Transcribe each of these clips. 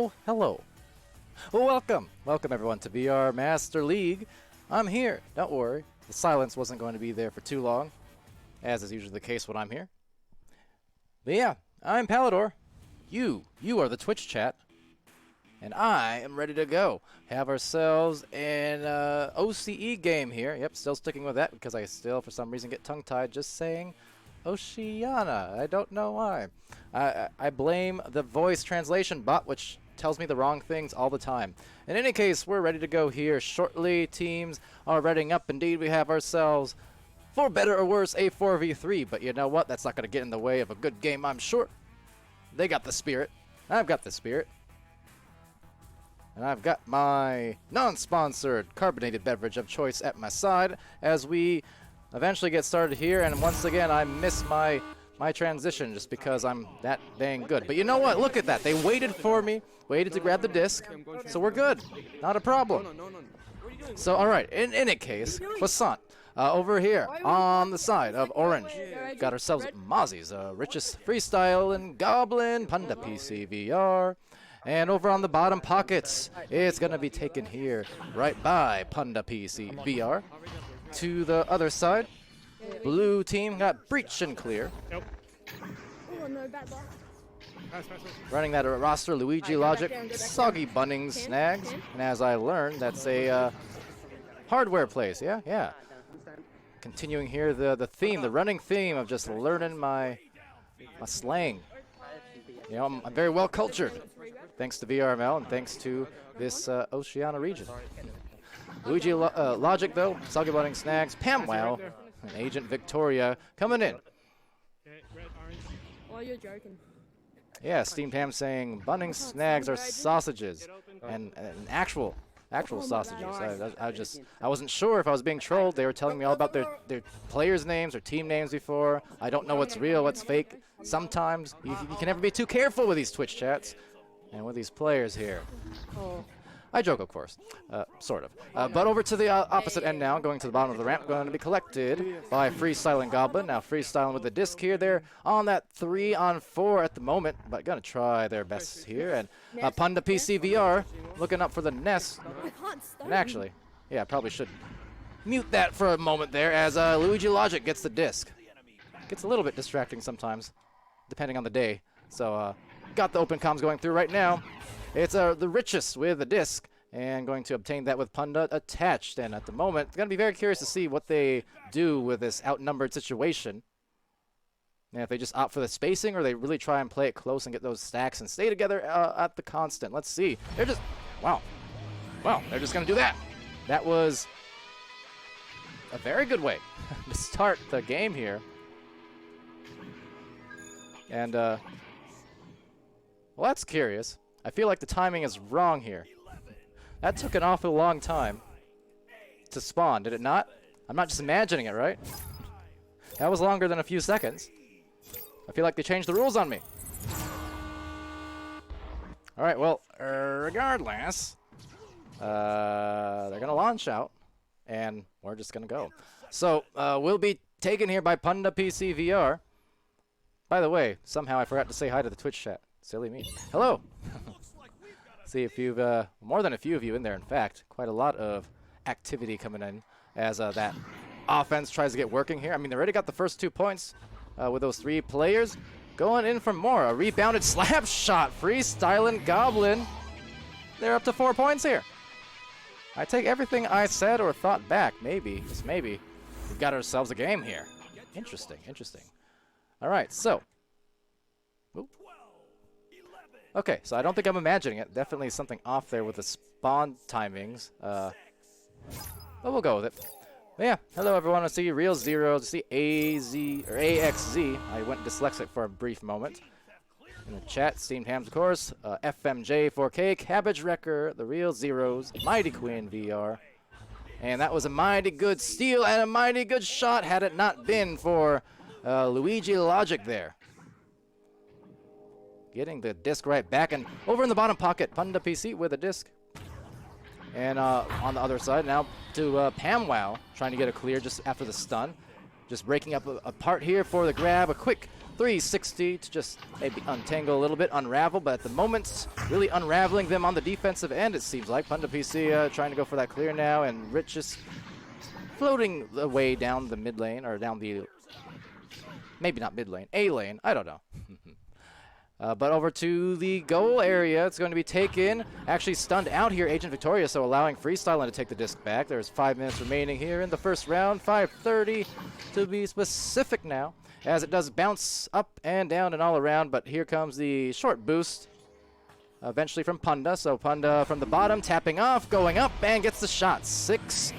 Oh, hello. Welcome everyone to VR Master League. I'm here, don't worry. The silence wasn't going to be there for too long, as is usually the case when I'm here. But yeah, I'm Palidore. You are the Twitch chat. And I am ready to go. Have ourselves an OCE game here. Yep, still sticking with that because I still, for some reason, get tongue-tied just saying Oceana. I don't know why. I blame the voice translation bot, which tells me the wrong things all the time. In any case, we're ready to go here shortly. Teams are readying up. Indeed, we have ourselves, for better or worse, a 4v3. But you know what? That's not going to get in the way of a good game, I'm sure. They got the spirit. I've got the spirit. And I've got my non-sponsored carbonated beverage of choice at my side as we eventually get started here. And once again, I miss my transition just because I'm that dang good. But you know what? Look at that. They waited for me, waited to grab the disc, so we're good. Not a problem. So, all right. In any case, Croissant over here on the side of Orange. Got ourselves Mozzies, richest freestyle and Goblin, Panda PC VR. And over on the bottom pockets, it's going to be taken here right by Panda PC VR. To the other side, blue team got Breach and Clear. Running that roster, Luigi Logic, Soggy Bunnings, Snags. And as I learned, that's a hardware place. Yeah. Continuing here, the theme, the running theme of just learning my slang. You know, I'm very well cultured. Thanks to VRML and thanks to this Oceania region. Luigi Logic, though, Soggy Budding Snags, Pam Wow, and Agent Victoria coming in. Oh, you're joking. Yeah, Steam Pam saying Bunning Snags are sausages and actual sausages. I wasn't sure if I was being trolled. They were telling me all about their players' names or team names before. I don't know what's real, what's fake. Sometimes you can never be too careful with these Twitch chats. And with these players here. I joke, of course. Sort of. But over to the opposite end now, going to the bottom of the ramp, going to be collected by Freestyling Goblin. Now freestyling with the disc here. They're on that 3-on-4 at the moment, but going to try their best here. And Panda PC VR looking up for the nest. And actually, yeah, I probably should mute that for a moment there as Luigi Logic gets the disc. Gets a little bit distracting sometimes, depending on the day. So, got the open comms going through right now. It's the richest with the disc and going to obtain that with Panda attached. And at the moment, going to be very curious to see what they do with this outnumbered situation. And if they just opt for the spacing or they really try and play it close and get those stacks and stay together at the constant. Let's see. They're just, wow, they're just going to do that. That was a very good way to start the game here. And, well, that's curious. I feel like the timing is wrong here. That took an awful long time to spawn, did it not? I'm not just imagining it, right? That was longer than a few seconds. I feel like they changed the rules on me. All right, well, regardless, they're going to launch out, and we're just going to go. So, we'll be taken here by Panda PC VR. By the way, somehow I forgot to say hi to the Twitch chat. Silly me. Hello. See if you've more than a few of you in there. In fact, quite a lot of activity coming in as that offense tries to get working here. I mean, they already got the first 2 points with those 3 players. Going in for more. A rebounded slap shot. Freestyling Goblin. They're up to 4 points here. I take everything I said or thought back. Maybe, just maybe, we've got ourselves a game here. Interesting. All right, so. Ooh. Okay, so I don't think I'm imagining it. Definitely something off there with the spawn timings. But we'll go with it. But yeah, hello everyone. I see Real Zero. I see AZ or AXZ. I went dyslexic for a brief moment. In the chat, Steamed Hams, of course. FMJ 4K, Cabbage Wrecker, the Real Zeros, Mighty Queen VR. And that was a mighty good steal and a mighty good shot had it not been for Luigi Logic there. Getting the disc right back, and over in the bottom pocket, Panda PC with a disc. And on the other side, now to Pam Wow, trying to get a clear just after the stun. Just breaking up a part here for the grab, a quick 360 to just maybe untangle a little bit, unravel, but at the moment, really unraveling them on the defensive end, it seems like. Punda PC trying to go for that clear now, and Rich is floating the way down the mid lane, or down the, maybe not mid lane, A lane, I don't know. But over to the goal area, it's going to be taken, actually stunned out here, Agent Victoria, so allowing Freestyling to take the disc back. There's 5 minutes remaining here in the first round, 5:30 to be specific now, as it does bounce up and down and all around, but here comes the short boost, eventually from Punda. So Punda from the bottom, tapping off, going up, and gets the shot. 6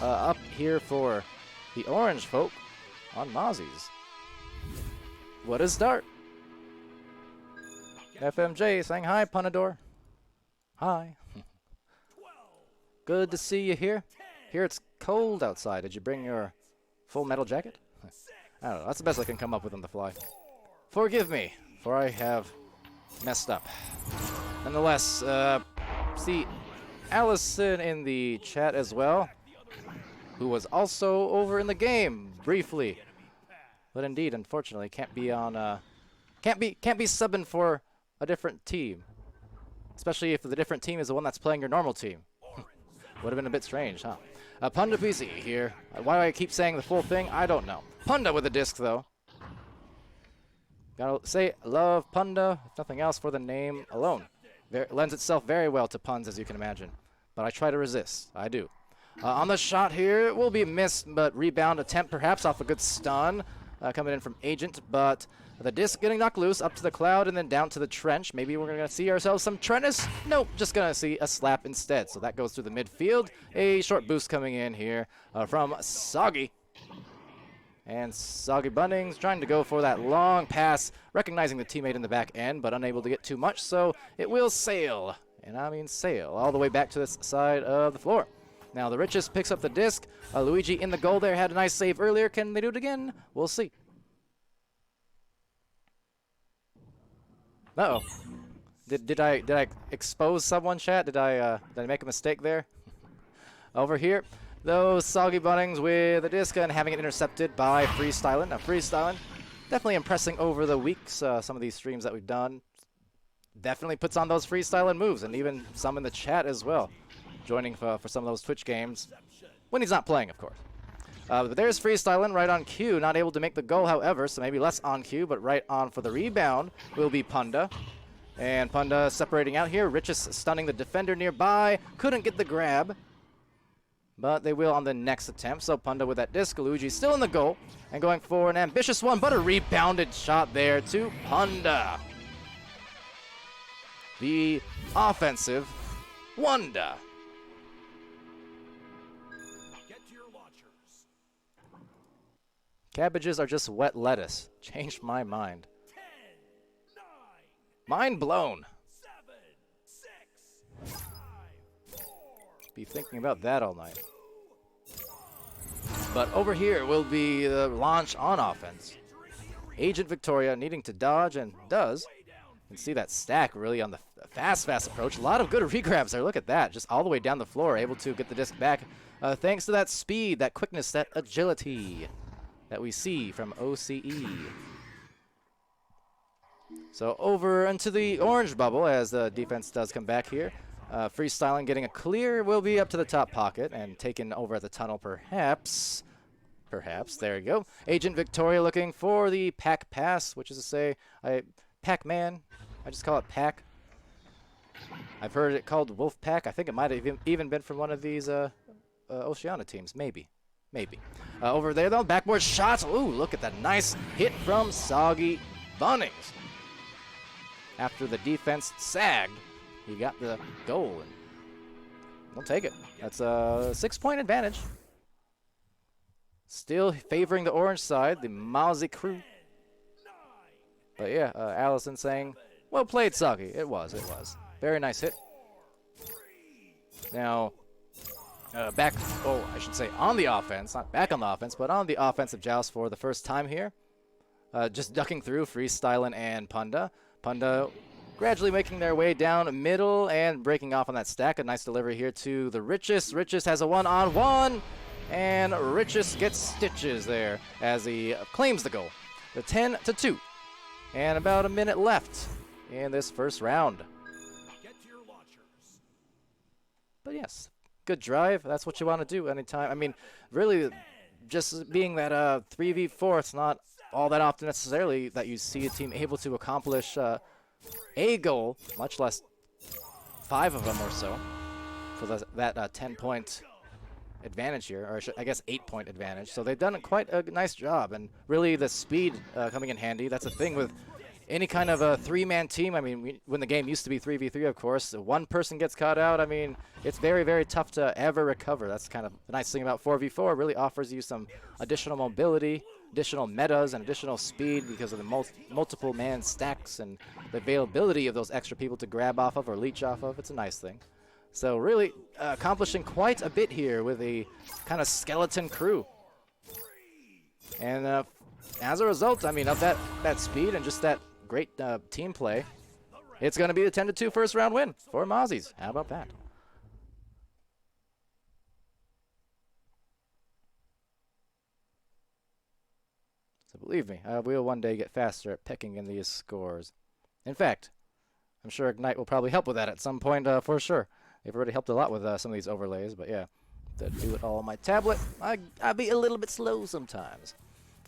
up here for the orange folk on Mozzies. What a start. FMJ saying hi, Palidore. Hi. Good to see you here. Here it's cold outside. Did you bring your full metal jacket? I don't know. That's the best I can come up with on the fly. Forgive me, for I have messed up. Nonetheless, see Allison in the chat as well, who was also over in the game briefly, but indeed, unfortunately, can't be on. Can't be subbing for a different team, especially if the different team is the one that's playing your normal team. Would have been a bit strange, huh? Punda PC here. Why do I keep saying the full thing? I don't know. Punda with a disc, though. Gotta say, love Punda, if nothing else, for the name alone. Lends itself very well to puns, as you can imagine. But I try to resist. I do. On the shot here, it will be missed, but rebound attempt perhaps off a good stun. Coming in from Agent, but the disc getting knocked loose up to the cloud and then down to the trench. Maybe we're going to see ourselves some Trennis. Nope, just going to see a slap instead. So that goes through the midfield. A short boost coming in here from Soggy. And Soggy Bunnings trying to go for that long pass, recognizing the teammate in the back end, but unable to get too much. So it will sail, and I mean sail, all the way back to this side of the floor. Now the Richest picks up the disc. Luigi in the goal there, had a nice save earlier. Can they do it again? We'll see. Uh-oh. Did I expose someone, chat? Did I make a mistake there? Over here, those Soggy Bunnings with a disc and having it intercepted by Freestyling. Now Freestyling definitely impressing over the weeks. Some of these streams that we've done definitely puts on those Freestyling moves, and even some in the chat as well, joining for some of those Twitch games, when he's not playing, of course. But there's Freestyling right on cue, not able to make the goal, however, so maybe less on cue, but right on for the rebound will be Punda. And Punda separating out here, Richest stunning the defender nearby, couldn't get the grab, but they will on the next attempt. So Punda with that disc, Luigi still in the goal, and going for an ambitious one, but a rebounded shot there to Punda. The offensive Wanda. Cabbages are just wet lettuce. Changed my mind. 10, 9, Mind blown. 7, 6, 5, 4, Be thinking about that all night. But over here will be the launch on offense. Agent Victoria needing to dodge, and does. You can see that stack really on the fast approach. A lot of good regrabs there. Look at that. Just all the way down the floor, able to get the disc back. Thanks to that speed, that quickness, that agility that we see from OCE. So over into the orange bubble as the defense does come back here. Freestyling getting a clear, will be up to the top pocket and taken over at the tunnel perhaps. There you go. Agent Victoria looking for the pack pass, which is to say, Pac-Man. I just call it Pack. I've heard it called Wolf Pack. I think it might have even been from one of these Oceania teams, maybe. Over there, though, backboard shots. Ooh, look at that nice hit from Soggy Bunnings. After the defense sagged, he got the goal, and we'll take it. That's a 6-point advantage. Still favoring the orange side, the Mozzie crew. But yeah, Allison saying, well played, Soggy. It was. Very nice hit. Now, I should say on the offense, not back on the offense, but on the offensive joust for the first time here. Just ducking through Freestyling and Punda. Punda gradually making their way down middle and breaking off on that stack. A nice delivery here to the Richest. Richest has a one-on-one, and Richest gets stitches there as he claims the goal. The 10-2 And about a minute left in this first round. Get to your launchers. But yes, good drive. That's what you want to do anytime. I mean, really, just being that 3v4, it's not all that often necessarily that you see a team able to accomplish a goal, much less 5 of them or so, for that 10-point advantage here, or I guess 8-point advantage. So they've done quite a nice job, and really the speed coming in handy. That's the thing with any kind of a 3-man team. I mean, when the game used to be 3v3, of course, one person gets caught out. I mean, it's very, very tough to ever recover. That's kind of the nice thing about 4v4. It really offers you some additional mobility, additional metas, and additional speed because of the multiple man stacks and the availability of those extra people to grab off of or leech off of. It's a nice thing. So really accomplishing quite a bit here with a kind of skeleton crew. And as a result, I mean, of that speed and just that great team play, it's going to be a 10-2 first round win for Mozzies. How about that? So believe me, we'll one day get faster at picking in these scores. In fact, I'm sure Ignite will probably help with that at some point for sure. They've already helped a lot with some of these overlays, but yeah, to do it all on my tablet, I'd be a little bit slow sometimes.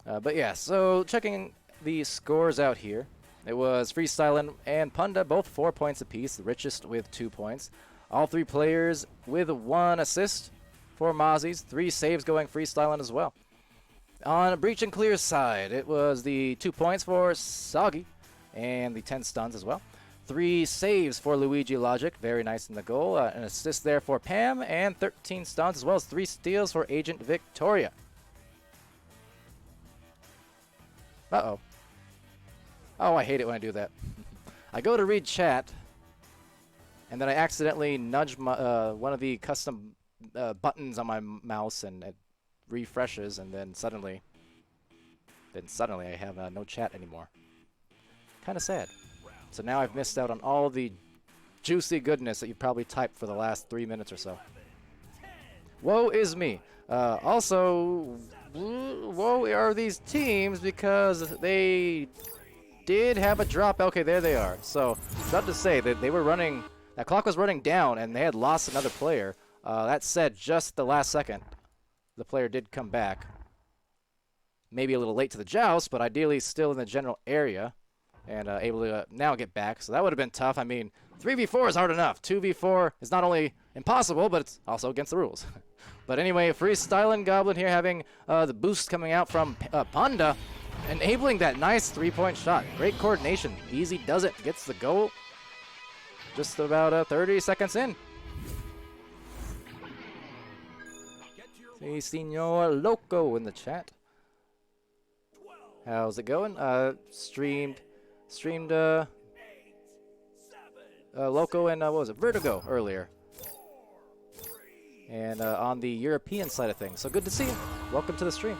But yeah, so checking the scores out here, it was Freestylin and Punda, both 4 points apiece, the richest with 2 points. All 3 players with 1 assist for Mozzies, 3 saves going Freestylin as well. On Breach and Clear side, it was the 2 points for Soggy and the 10 stuns as well. 3 saves for Luigi Logic, very nice in the goal. An assist there for Pam, and 13 stuns, as well as 3 steals for Agent Victoria. Uh-oh. Oh, I hate it when I do that. I go to read chat, and then I accidentally nudge my, one of the custom buttons on my mouse, and it refreshes, and then suddenly I have no chat anymore. Kind of sad. So now I've missed out on all the juicy goodness that you probably typed for the last 3 minutes or so. Woe is me. Also, woe are these teams because they did have a drop. Okay, there they are. So, not to say that they were running, that clock was running down and they had lost another player. That said, just the last second, the player did come back. Maybe a little late to the joust, but ideally still in the general area. And able to now get back. So that would have been tough. I mean, 3v4 is hard enough. 2v4 is not only impossible, but it's also against the rules. But anyway, Freestylin Goblin here having the boost coming out from Panda, enabling that nice 3-point shot. Great coordination. Easy does it. Gets the goal just about 30 seconds in. See Senor Loco in the chat. How's it going? Streamed Loco and what was it, Vertigo earlier, and on the European side of things. So good to see you. Welcome to the stream.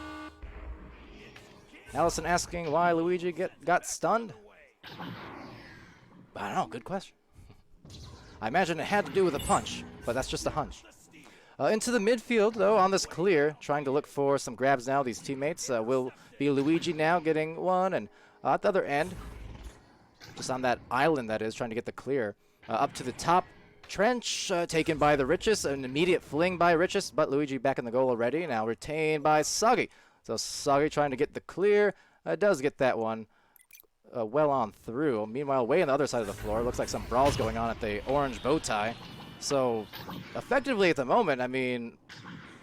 Allison asking why Luigi got stunned. I don't know. Good question. I imagine it had to do with a punch, but that's just a hunch. Into the midfield, though, on this clear, trying to look for some grabs now. These teammates will be Luigi now getting one, and at the other end, just on that island that is, trying to get the clear. Up to the top trench, taken by the Richest. An immediate fling by Richest, but Luigi back in the goal already. Now retained by Soggy. So Soggy trying to get the clear. Does get that one well on through. Meanwhile, way on the other side of the floor, looks like some brawls going on at the orange bow tie. So effectively at the moment, I mean,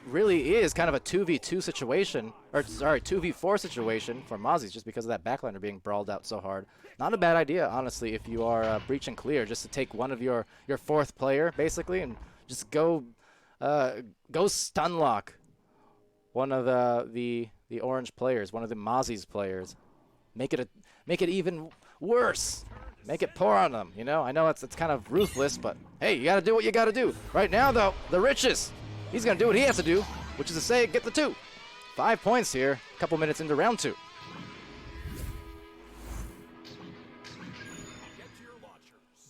really is kind of a 2v2 situation, or sorry, 2v4 situation for Mozzies, just because of that backliner being brawled out so hard. Not a bad idea, honestly, if you are Breach and Clear, just to take one of your fourth player, basically, and just go stun lock one of the orange players, one of the Mozzies players. Make it even worse. Make it pour on them, you know? I know it's kind of ruthless, but hey, you got to do what you got to do. Right now, though, the Richest, he's going to do what he has to do, which is to say, get the 2. 5 points here, a couple minutes into round 2.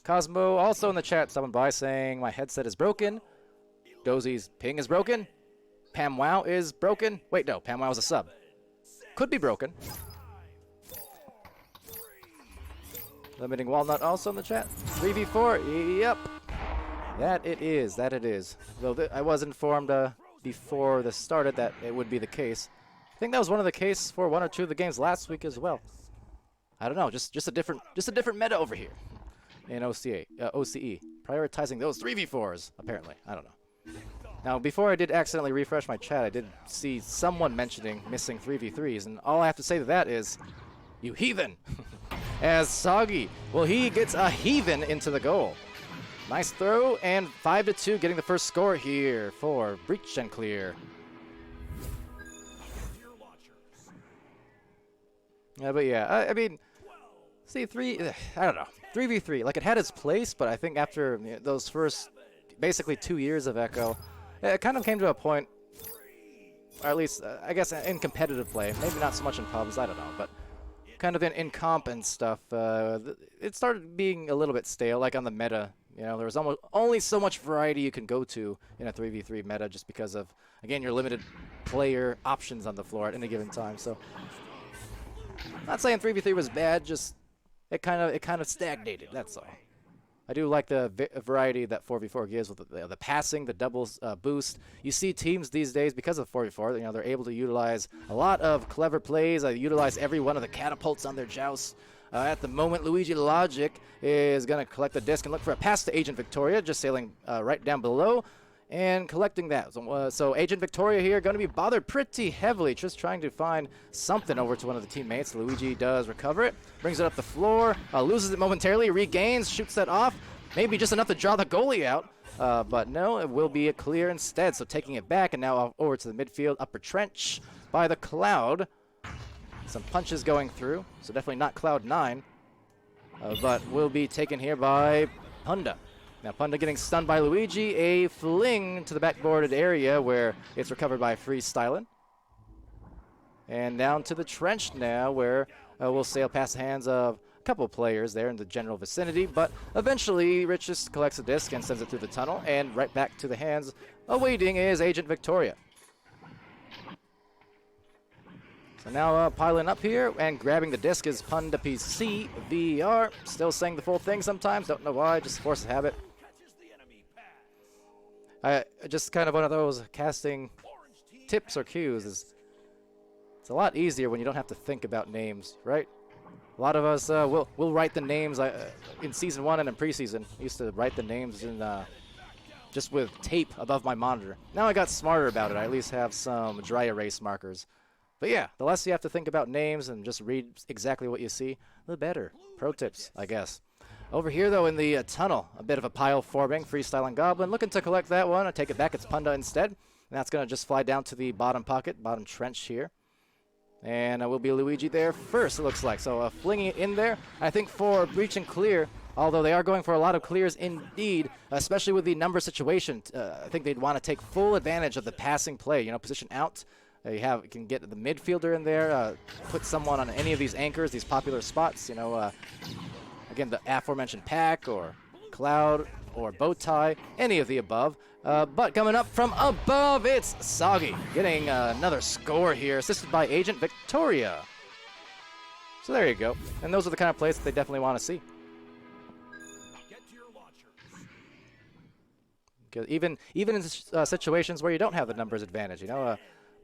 Cosmo also in the chat, someone by saying my headset is broken. Dozy's ping is broken. Pam Wow is broken. Wait, no, Pam Wow is a sub. Could be broken. Limiting Walnut also in the chat. 3v4. Yep. That it is. That it is. Though I was informed before this started that it would be the case. I think that was one of the cases for one or two of the games last week as well. I don't know. Just a different meta over here in OCE. Prioritizing those 3v4s apparently. I don't know. Now, before I did accidentally refresh my chat, I did see someone mentioning missing 3v3s, and all I have to say to that is, you heathen! As Soggy, well, he gets a heathen into the goal. Nice throw, and 5-2, getting the first score here for Breach and Clear. Yeah, but yeah, I mean, see, I don't know, 3v3, like, it had its place, but I think after those first, basically 2 years of Echo, it kind of came to a point, or at least, I guess, in competitive play, maybe not so much in pubs, I don't know, but kind of in comp and stuff, it started being a little bit stale, like on the meta. You know, there was almost only so much variety you can go to in a 3v3 meta just because of, again, your limited player options on the floor at any given time. So, not saying 3v3 was bad, just it kind of stagnated, that's all. I do like the variety that 4v4 gives with the passing, the doubles boost. You see teams these days, because of 4v4, you know, they're able to utilize a lot of clever plays. Utilize every one of the catapults on their jousts. At the moment, Luigi Logic is going to collect the disc and look for a pass to Agent Victoria, just sailing right down below and collecting that. So Agent Victoria here going to be bothered pretty heavily, just trying to find something over to one of the teammates. Luigi does recover it, brings it up the floor, loses it momentarily, regains, shoots that off. Maybe just enough to draw the goalie out, but no, it will be a clear instead. So taking it back, and now over to the midfield, upper trench by the Cloud. Some punches going through, so definitely not Cloud9, but will be taken here by Punda. Now Punda getting stunned by Luigi, a fling to the backboarded area where it's recovered by Freestyling. And down to the trench now where we'll sail past the hands of a couple of players there in the general vicinity, but eventually Rich just collects the disc and sends it through the tunnel, and right back to the hands awaiting is Agent Victoria. So now piling up here and grabbing the disc is Punda PC VR. Still saying the full thing sometimes, don't know why, just force of habit. Just kind of one of those casting tips or cues is it's a lot easier when you don't have to think about names, right? A lot of us will write the names in Season 1 and in preseason. I used to write the names in just with tape above my monitor. Now I got smarter about it. I at least have some dry erase markers. But yeah, the less you have to think about names and just read exactly what you see, the better. Pro tips, I guess. Over here, though, in the tunnel, a bit of a pile forming. Freestyling Goblin looking to collect that one. I take it back. It's Punda instead. And that's going to just fly down to the bottom pocket, bottom trench here. And will be Luigi there first, it looks like. So flinging it in there. I think for Breach and Clear, although they are going for a lot of clears indeed, especially with the number situation, I think they'd want to take full advantage of the passing play. You know, position out. You can get the midfielder in there, put someone on any of these anchors, these popular spots, you know, again, the aforementioned Pack or Cloud or Bowtie, any of the above. But coming up from above, it's Soggy getting another score here, assisted by Agent Victoria. So there you go. And those are the kind of plays that they definitely want to see. Get to your launchers. 'Cause even in situations where you don't have the numbers advantage, you know,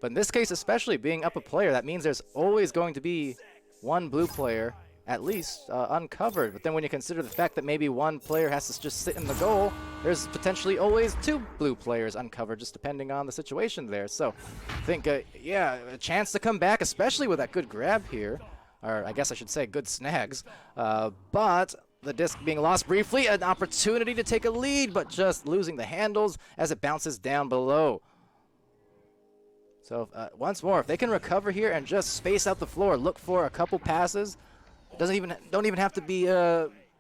but in this case, especially being up a player, that means there's always going to be one blue player, at least, uncovered. But then when you consider the fact that maybe one player has to just sit in the goal, there's potentially always two blue players uncovered, just depending on the situation there. So I think, yeah, a chance to come back, especially with that good grab here. Or I guess I should say good snags. But the disc being lost briefly, an opportunity to take a lead, but just losing the handles as it bounces down below. So once more, if they can recover here and just space out the floor, look for a couple passes. Don't even have to be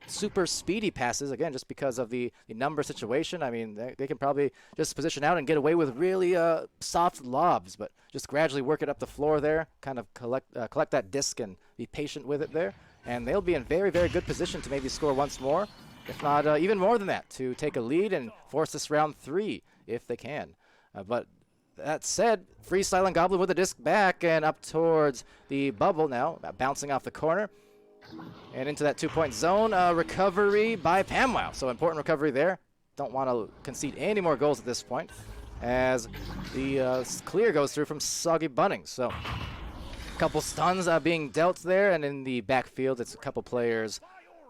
super speedy passes, again, just because of the number situation. I mean, they can probably just position out and get away with really soft lobs, but just gradually work it up the floor there, kind of collect that disc and be patient with it there. And they'll be in very, very good position to maybe score once more, if not even more than that, to take a lead and force this round 3 if they can. But that said, Freestyling Goblin with the disc back and up towards the bubble now, bouncing off the corner. And into that 2-point zone, recovery by PamWow. So important recovery there. Don't want to concede any more goals at this point as the clear goes through from Soggy Bunnings. So a couple stuns being dealt there, and in the backfield, it's a couple players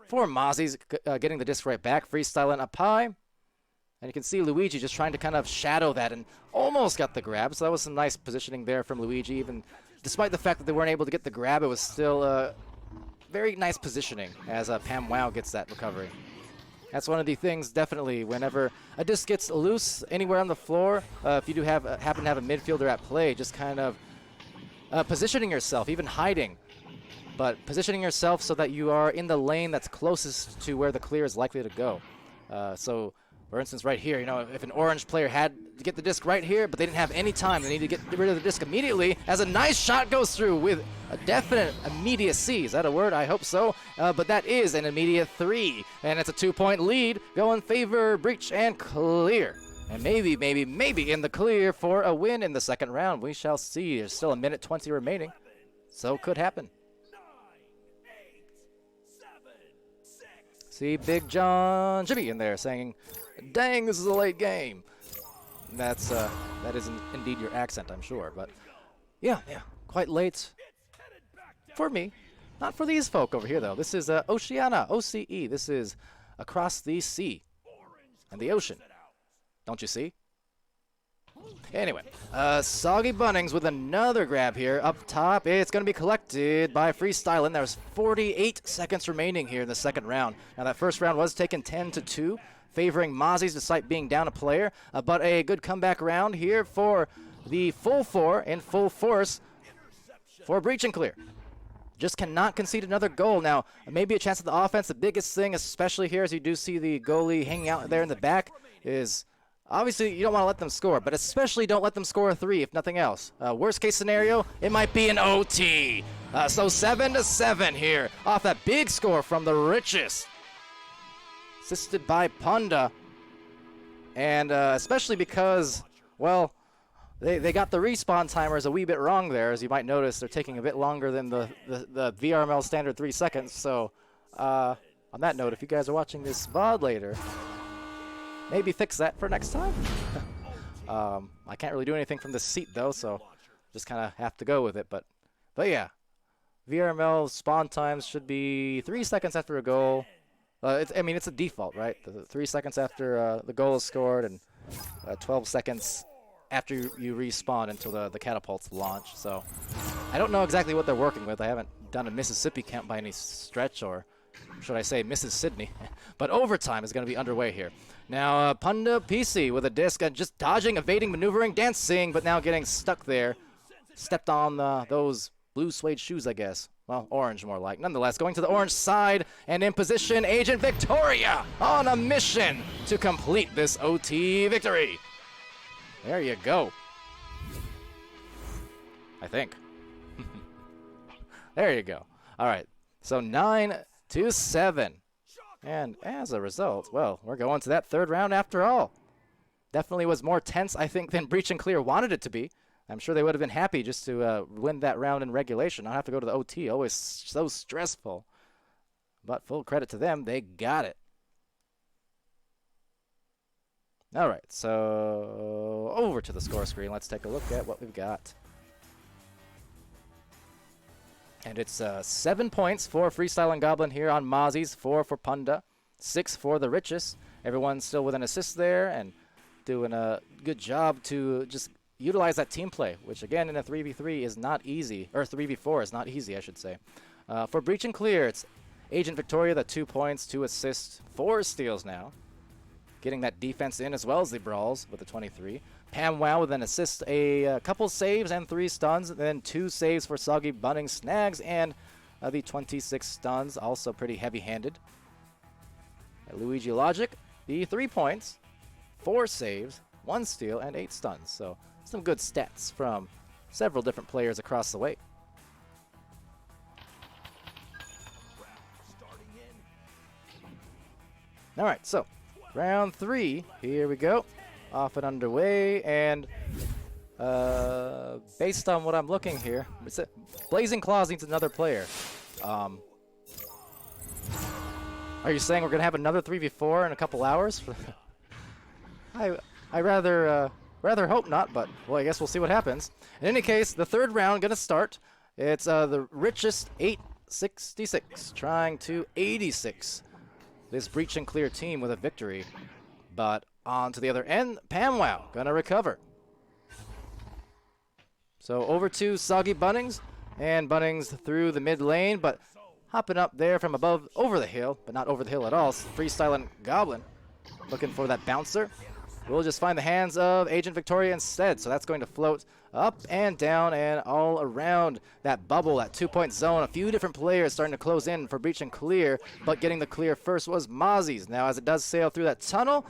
for Mozzies getting the disc right back, freestyling up high. And you can see Luigi just trying to kind of shadow that and almost got the grab. So that was some nice positioning there from Luigi. Even despite the fact that they weren't able to get the grab, it was still very nice positioning as PamWow gets that recovery. That's one of the things, definitely, whenever a disc gets loose anywhere on the floor, if you do happen to have a midfielder at play, just kind of positioning yourself, even hiding, but positioning yourself so that you are in the lane that's closest to where the clear is likely to go. So, for instance, right here, you know, if an orange player had to get the disc right here, but they didn't have any time, they need to get rid of the disc immediately, as a nice shot goes through with a definite immediacy. Is that a word? I hope so. But that is an immediate 3, and it's a 2-point lead. Go in favor, Breach and Clear. And maybe in the clear for a win in the second round. We shall see. There's still a minute 20 remaining, so could happen. 9, 8, 7, 6. See Big John Jimmy in there saying, "Dang, this is a late game." That is indeed your accent, I'm sure. But yeah, quite late for me. Not for these folk over here, though. This is Oceania, OCE. This is across the sea and the ocean. Don't you see? Anyway, Soggy Bunnings with another grab here up top. It's going to be collected by Freestyling. There's 48 seconds remaining here in the second round. Now, that first round was taken 10-2, favoring Mozzies despite being down a player. But a good comeback round here for the full 4 in full force for Breach and Clear. Just cannot concede another goal. Now, maybe a chance at the offense. The biggest thing, especially here, as you do see the goalie hanging out there in the back, is obviously you don't want to let them score, but especially don't let them score a 3, if nothing else. Worst case scenario, it might be an OT. So 7-7 here off that big score from the Richest. Assisted by Punda. And especially because, well, they got the respawn timers a wee bit wrong there. As you might notice, they're taking a bit longer than the VRML standard 3 seconds. So on that note, if you guys are watching this VOD later, maybe fix that for next time. I can't really do anything from this seat, though, so just kind of have to go with it. But yeah, VRML spawn times should be 3 seconds after a goal. It's a default, right? 3 seconds after the goal is scored and 12 seconds after you respawn until the catapults launch. So I don't know exactly what they're working with. I haven't done a Mississippi camp by any stretch, or should I say Mrs. Sydney. But overtime is going to be underway here. Now, Punda PC with a disc, just dodging, evading, maneuvering, dancing, but now getting stuck there. Stepped on those blue suede shoes, I guess. Well, orange more like. Nonetheless, going to the orange side, and in position, Agent Victoria on a mission to complete this OT victory. There you go. I think. There you go. All right. So 9-7. And as a result, well, we're going to that third round after all. Definitely was more tense, I think, than Breach and Clear wanted it to be. I'm sure they would have been happy just to win that round in regulation. Not have to go to the OT. Always so stressful. But full credit to them. They got it. All right, so over to the score screen. Let's take a look at what we've got. And it's 7 points for Freestyle and Goblin here on Mozzies, 4 for Punda, 6 for the Richest. Everyone's still with an assist there and doing a good job to just utilize that team play, which again in a 3v3 is not easy, or 3v4 is not easy, I should say. For Breach and Clear, it's Agent Victoria, the 2 points, 2 assists, 4 steals now. Getting that defense in as well as the brawls with the 23. PamWow with an assist, a couple saves and 3 stuns, and then 2 saves for Soggy Bunning snags and the 26 stuns, also pretty heavy-handed. Luigi Logic, the 3 points, 4 saves, 1 steal, and 8 stuns. So some good stats from several different players across the way. All right, so round 3, here we go. Off and underway, and based on what I'm looking here, Blazing Claws needs another player. Are you saying we're going to have another 3v4 in a couple hours? I rather hope not, but well, I guess we'll see what happens. In any case, the third round going to start. It's the richest 866 trying to 86 this breach and clear team with a victory. But on to the other end, PamWow going to recover. So over to Soggy Bunnings, and Bunnings through the mid lane, but hopping up there from above over the hill, but not over the hill at all. Freestyling Goblin looking for that bouncer. We'll just find the hands of Agent Victoria instead, so that's going to float up and down and all around that bubble, that 2-point zone. A few different players starting to close in for breach and clear, but getting the clear first was Mozzies. Now, as it does sail through that tunnel,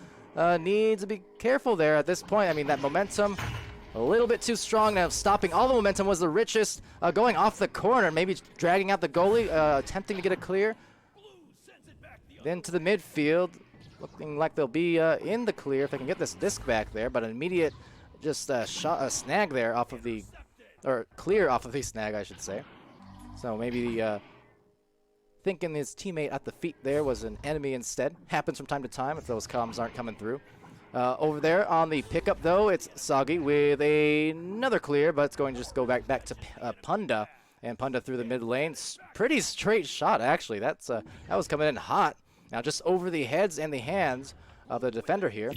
needs to be careful there at this point. I mean, that momentum a little bit too strong. Now, stopping all the momentum was the richest, going off the corner, maybe dragging out the goalie, attempting to get a clear. Then to the midfield. Looking like they'll be in the clear if they can get this disc back there, but an immediate just shot, a snag there off of the, or clear off of the snag, I should say. So maybe thinking his teammate at the feet there was an enemy instead. Happens from time to time if those comms aren't coming through. Over there on the pickup though, it's Soggy with another clear, but it's going to just go back to Punda, and Punda through the mid lane. Pretty straight shot actually. That was coming in hot. Now just over the heads and the hands of the defender here.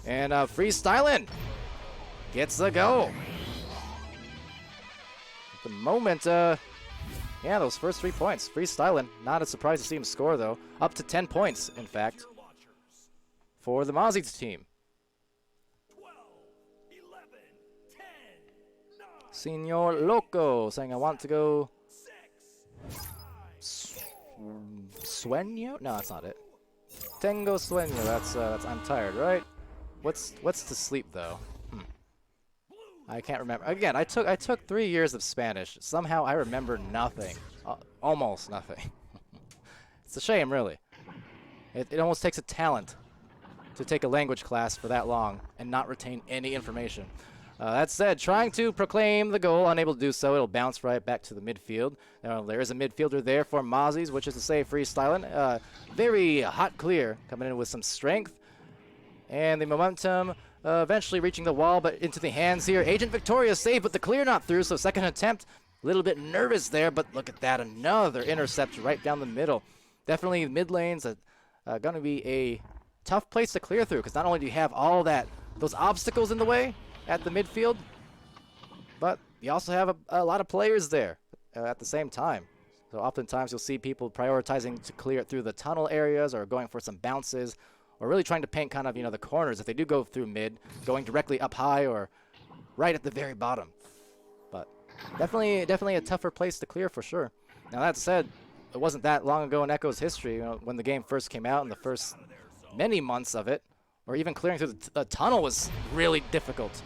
And Freestyling gets the goal. At the moment, yeah, those first 3 points. Freestyling, not a surprise to see him score though. Up to 10 points, in fact, for the Mozzies team. 12, 11, 10, 9, Senor Loco saying I want to go 6, 5, Sueño? No, that's not it. Tengo sueño. That's I'm tired, right? What's to sleep though? I can't remember. Again, I took 3 years of Spanish. Somehow I remember nothing. Almost nothing. It's a shame, really. It almost takes a talent to take a language class for that long and not retain any information. That said, trying to proclaim the goal, unable to do so. It'll bounce right back to the midfield. Now, there is a midfielder there for Mozzies, which is to say Freestyling. Very hot clear, coming in with some strength. And the momentum eventually reaching the wall, but into the hands here. Agent Victoria saved, but the clear not through, so second attempt. A little bit nervous there, but look at that. Another intercept right down the middle. Definitely mid lane's going to be a tough place to clear through, because not only do you have all those obstacles in the way at the midfield, but you also have a lot of players there at the same time. So oftentimes you'll see people prioritizing to clear it through the tunnel areas or going for some bounces or really trying to paint kind of, the corners if they do go through mid, going directly up high or right at the very bottom. But definitely a tougher place to clear for sure. Now that said, it wasn't that long ago in Echo's history, when the game first came out in the first many months of it, or even clearing through the tunnel was really difficult.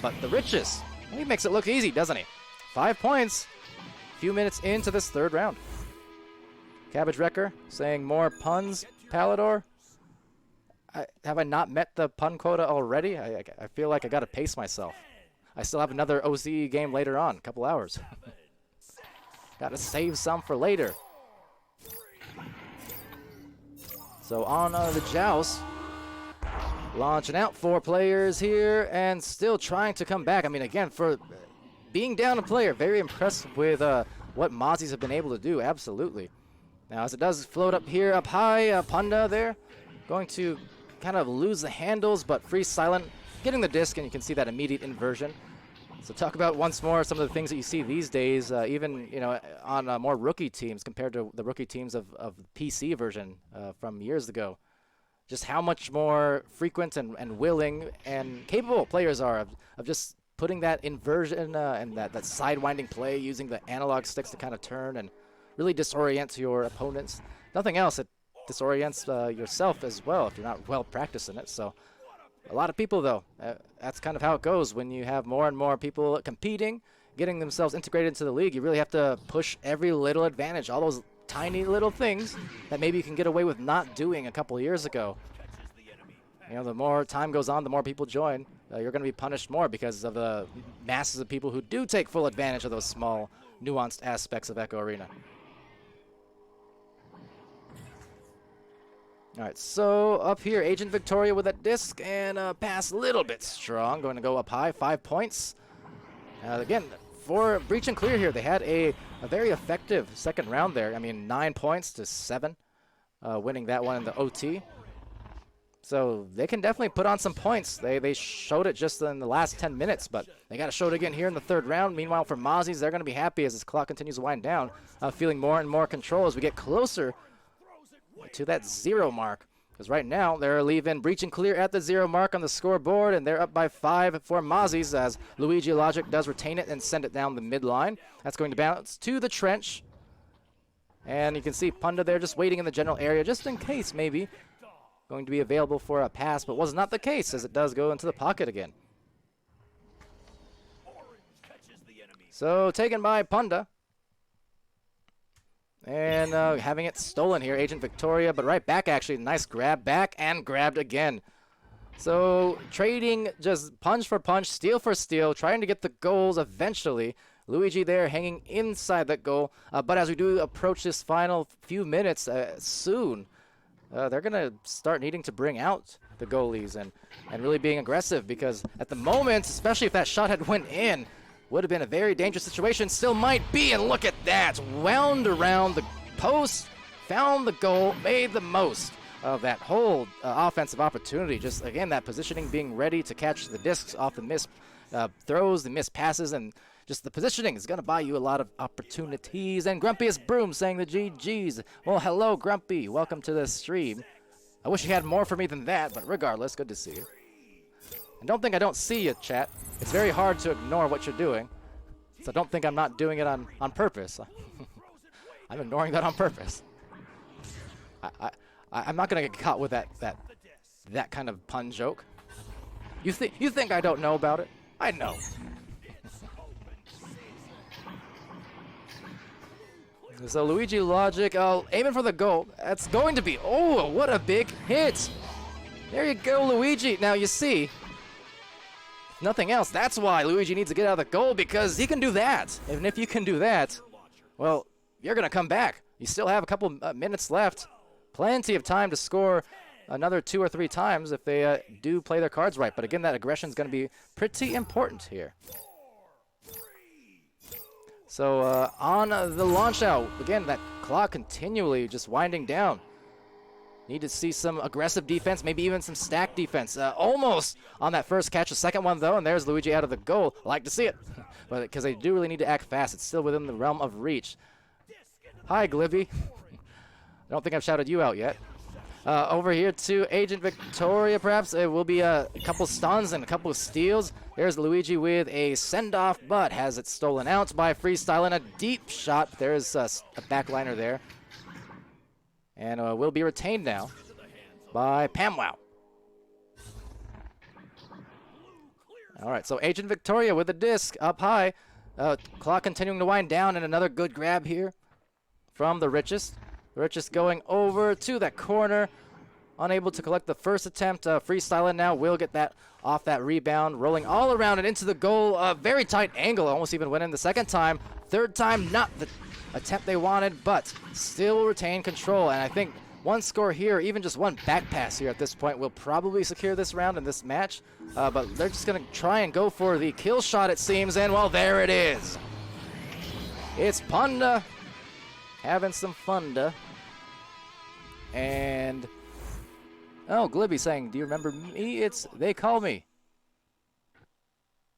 But the richest, he makes it look easy, doesn't he? 5 points, a few minutes into this third round. Cabbage Wrecker saying more puns, Palidore. Have I not met the pun quota already? I feel like I got to pace myself. I still have another OCE game later on, a couple hours. Got to save some for later. So on the joust. Launching out 4 players here and still trying to come back. I mean, again, for being down a player, very impressed with what Mozzies have been able to do, absolutely. Now, as it does float up here, up high, Punda there, going to kind of lose the handles, but Freestyling getting the disc, and you can see that immediate inversion. So talk about once more some of the things that you see these days, even on more rookie teams compared to the rookie teams of PC version from years ago. Just how much more frequent and willing and capable players are of just putting that inversion and that sidewinding play, using the analog sticks to kind of turn and really disorient your opponents. Nothing else, it disorients yourself as well if you're not well practiced in it. So a lot of people, though, that's kind of how it goes when you have more and more people competing, getting themselves integrated into the league. You really have to push every little advantage, all those tiny little things that maybe you can get away with not doing a couple of years ago. The more time goes on, the more people join. You're going to be punished more because of the masses of people who do take full advantage of those small, nuanced aspects of Echo Arena. All right, so up here, Agent Victoria with that disc and a pass a little bit strong. Going to go up high, 5 points. Again, for Breach and Clear here, they had a very effective second round there. I mean, 9 points to 7, winning that one in the OT. So they can definitely put on some points. They showed it just in the last 10 minutes, but they got to show it again here in the third round. Meanwhile, for Mozzies, they're going to be happy as this clock continues to wind down, feeling more and more control as we get closer to that 0 mark. Because right now, they're leaving Breach and Clear at the 0 mark on the scoreboard, and they're up by 5 for Mozzies as Luigi Logic does retain it and send it down the midline. That's going to bounce to the trench. And you can see Punda there just waiting in the general area, just in case maybe going to be available for a pass, but was not the case as it does go into the pocket again. So taken by Punda. And having it stolen here, Agent Victoria, but right back actually. Nice grab back and grabbed again. So trading just punch for punch, steal for steal, trying to get the goals eventually. Luigi there hanging inside that goal. But as we do approach this final few minutes soon, they're going to start needing to bring out the goalies and really being aggressive, because at the moment, especially if that shot had went in, would have been a very dangerous situation. Still might be, and look at that. Wound around the post, found the goal, made the most of that whole offensive opportunity. Just, again, that positioning, being ready to catch the discs off the missed throws, the missed passes, and just the positioning is going to buy you a lot of opportunities. And Grumpiest Broom saying the GGs. Well, hello, Grumpy. Welcome to the stream. I wish you had more for me than that, but regardless, good to see you. And don't think I don't see you, chat. It's very hard to ignore what you're doing. So don't think I'm not doing it on purpose. I'm ignoring that on purpose. I'm not going to get caught with that kind of pun joke. You think I don't know about it? I know. So Luigi Logic, aiming for the goal. That's going to be, oh, what a big hit. There you go, Luigi. Now you see, if nothing else, that's why Luigi needs to get out of the goal, because he can do that. And if you can do that, well, you're going to come back. You still have a couple minutes left. Plenty of time to score another 2 or 3 times if they do play their cards right. But again, that aggression is going to be pretty important here. So on the launch out, again, that clock continually just winding down. Need to see some aggressive defense, maybe even some stack defense. Almost on that first catch. The second one, though, and there's Luigi out of the goal. Like to see it, but because they do really need to act fast. It's still within the realm of reach. Hi, Glibby. I don't think I've shouted you out yet. Over here to Agent Victoria, perhaps. It will be a couple stuns and a couple of steals. There's Luigi with a send-off, but has it stolen out by Freestyle and a deep shot. There's a backliner there. And will be retained now by Pamwow. All right, so Agent Victoria with the disc up high. Clock continuing to wind down, and another good grab here from the Richest. The Richest going over to that corner. Unable to collect the first attempt. Freestyling now will get that off that rebound. Rolling all around and into the goal. Very tight angle. Almost even went in the second time. Third time, not the attempt they wanted, but still retain control. And I think one score here, even just one back pass here at this point, will probably secure this round and this match. But they're just going to try and go for the kill shot, it seems. And, well, there it is. It's Punda having some funda. And, oh, Glibby saying, do you remember me? It's, they call me.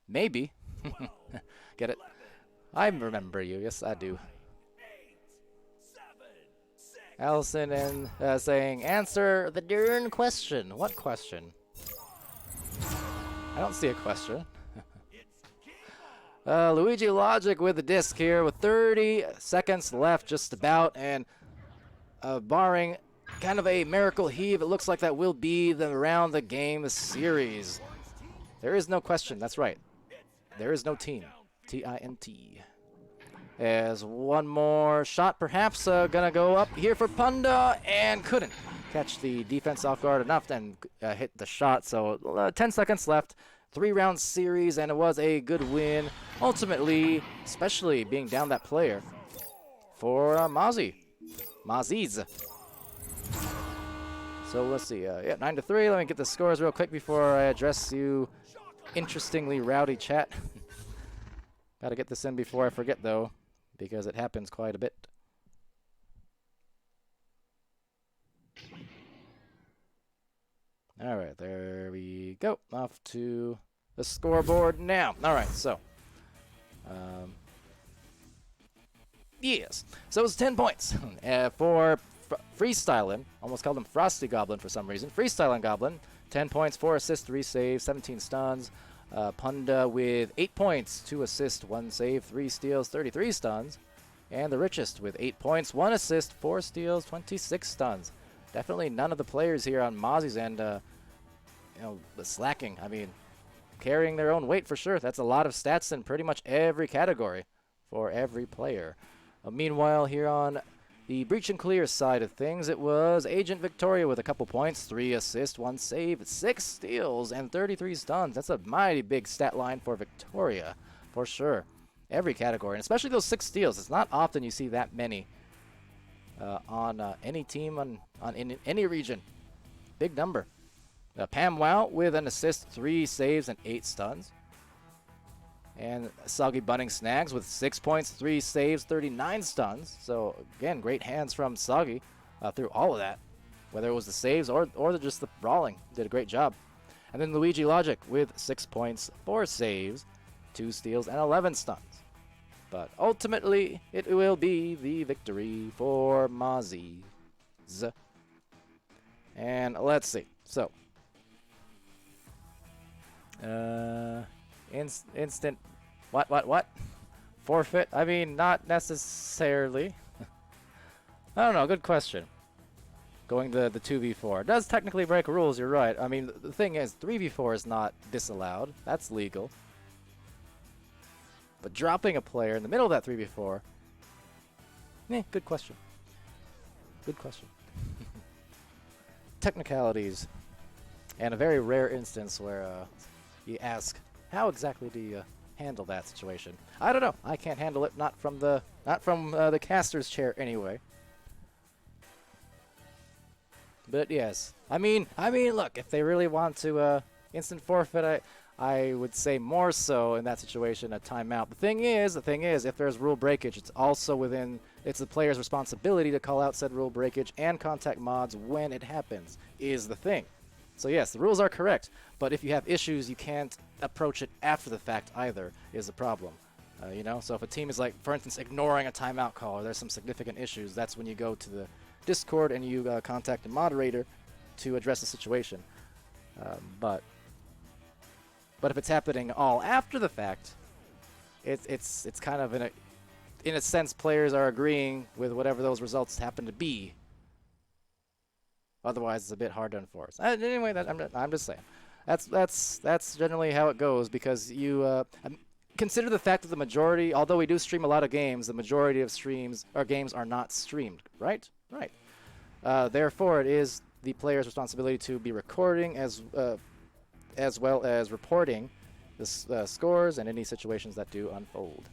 Maybe. Get it? I remember you. Yes, I do. Allison and saying, answer the darn question. What question? I don't see a question. Luigi Logic with the disc here with 30 seconds left just about, and barring kind of a miracle heave, it looks like that will be the round the game series. There is no question. That's right. There is no team. T-I-N-T. As one more shot perhaps gonna go up here for Punda, and couldn't catch the defense off guard enough and hit the shot. So 10 seconds left. 3-round series, and it was a good win. Ultimately, especially being down that player for Mozzies. So let's see. Yeah, 9-3. Let me get the scores real quick before I address you interestingly rowdy chat. Got to get this in before I forget, though, because it happens quite a bit. All right, there we go. Off to the scoreboard now. All right, so. Yes. So it's 10 points for Freestyling. Almost called him Frosty Goblin for some reason. Freestyling Goblin, 10 points, 4 assists, 3 saves, 17 stuns. Punda with 8 points, 2 assists, 1 save, 3 steals, 33 stuns. And the richest with 8 points, 1 assist, 4 steals, 26 stuns. Definitely none of the players here on Mozzies end, slacking. I mean, carrying their own weight for sure. That's a lot of stats in pretty much every category for every player. Meanwhile, here on the Breach and Clear side of things, it was Agent Victoria with a couple points, 3 assists, 1 save, 6 steals, and 33 stuns. That's a mighty big stat line for Victoria, for sure. Every category, and especially those 6 steals. It's not often you see that many on any team in any region. Big number. Pam Wow with an assist, 3 saves, and 8 stuns. And Soggy Bunning Snags with 6 points, 3 saves, 39 stuns. So, again, great hands from Soggy through all of that. Whether it was the saves or just the brawling. Did a great job. And then Luigi Logic with 6 points, 4 saves, 2 steals, and 11 stuns. But ultimately, it will be the victory for Mozzies. And let's see. So, instant what forfeit? I mean, not necessarily. I don't know, good question. Going the 2v4 does technically break rules, you're right. I mean, the thing is 3v4 is not disallowed. That's legal. But dropping a player in the middle of that 3v4, good question. Good question. Technicalities, and a very rare instance where you ask, how exactly do you handle that situation? I don't know. I can't handle it. Not from the caster's chair anyway. But yes, I mean, look, if they really want to instant forfeit, I would say more so in that situation a timeout. The thing is, if there's rule breakage, it's also it's the player's responsibility to call out said rule breakage and contact mods when it happens, is the thing. So yes, the rules are correct, but if you have issues, you can't approach it after the fact either, is the problem. So if a team is, like, for instance, ignoring a timeout call, or there's some significant issues, that's when you go to the Discord and you contact the moderator to address the situation. But if it's happening all after the fact, it's kind of in a sense players are agreeing with whatever those results happen to be. Otherwise, it's a bit hard to enforce. Anyway, I'm just saying. That's generally how it goes, because you consider the fact that the majority, although we do stream a lot of games, the majority of streams or games are not streamed, right? Right. Therefore, it is the player's responsibility to be recording as well as reporting the scores and any situations that do unfold.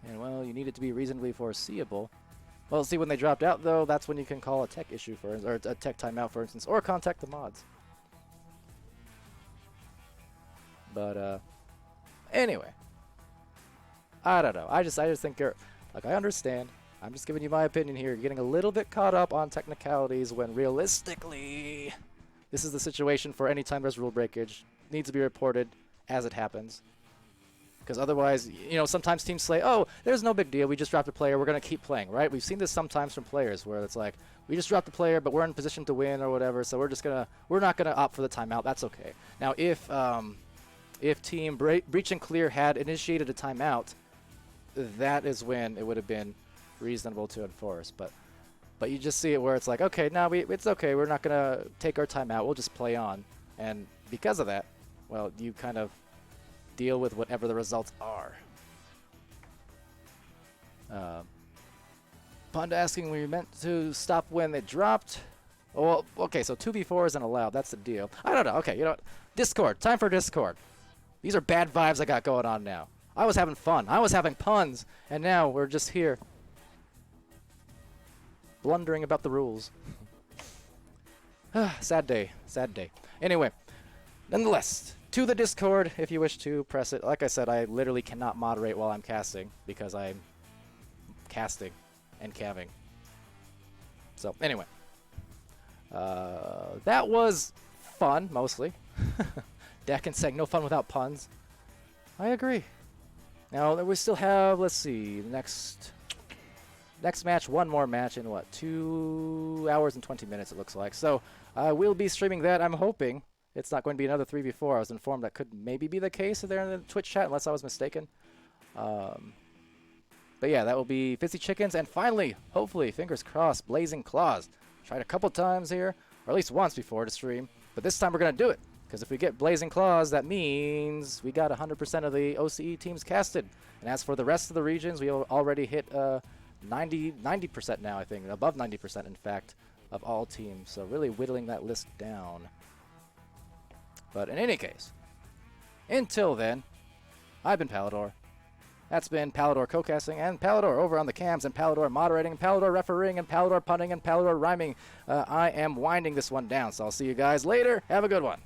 And, well, you need it to be reasonably foreseeable. Well, see, when they dropped out, though, that's when you can call a tech issue, or a tech timeout, for instance, or contact the mods. But, anyway. I don't know. I just think I understand. I'm just giving you my opinion here. You're getting a little bit caught up on technicalities when realistically, this is the situation for any time there's rule breakage. It needs to be reported as it happens. Because otherwise, sometimes teams say, oh, there's no big deal. We just dropped a player. We're going to keep playing, right? We've seen this sometimes from players where it's like, we just dropped a player, but we're in position to win or whatever, so we're not going to opt for the timeout. That's okay. Now, if Team Breach and Clear had initiated a timeout, that is when it would have been reasonable to enforce. But you just see it where it's like, okay, now it's okay. We're not going to take our timeout. We'll just play on. And because of that, well, you kind of deal with whatever the results are. Punda asking, were you meant to stop when they dropped? Oh, well, okay, so 2v4 isn't allowed. That's the deal. I don't know. Okay, you know what? Discord. Time for Discord. These are bad vibes I got going on now. I was having fun. I was having puns, and now we're just here blundering about the rules. Sad day, sad day. Anyway, nonetheless, to the Discord if you wish to press it. Like I said, I literally cannot moderate while I'm casting because I'm casting and calving. So anyway, that was fun mostly. Decken saying no fun without puns. I agree. Now we still have, let's see, next match, one more match in what, 2 hours and 20 minutes it looks like. So we'll be streaming that. I'm hoping it's not going to be another 3v4. I was informed that could maybe be the case there in the Twitch chat, unless I was mistaken. But yeah, that will be Fizzy Chickens, and finally, hopefully, fingers crossed, Blazing Claws. Tried a couple times here, or at least once before to stream, but this time we're going to do it. Because if we get Blazing Claws, that means we got 100% of the OCE teams casted. And as for the rest of the regions, we already hit 90% now, I think. Above 90%, in fact, of all teams. So really whittling that list down. But in any case, until then, I've been Palidore. That's been Palidore co-casting, and Palidore over on the cams, and Palidore moderating, and Palidore refereeing, and Palidore punting, and Palidore rhyming. I am winding this one down, so I'll see you guys later. Have a good one.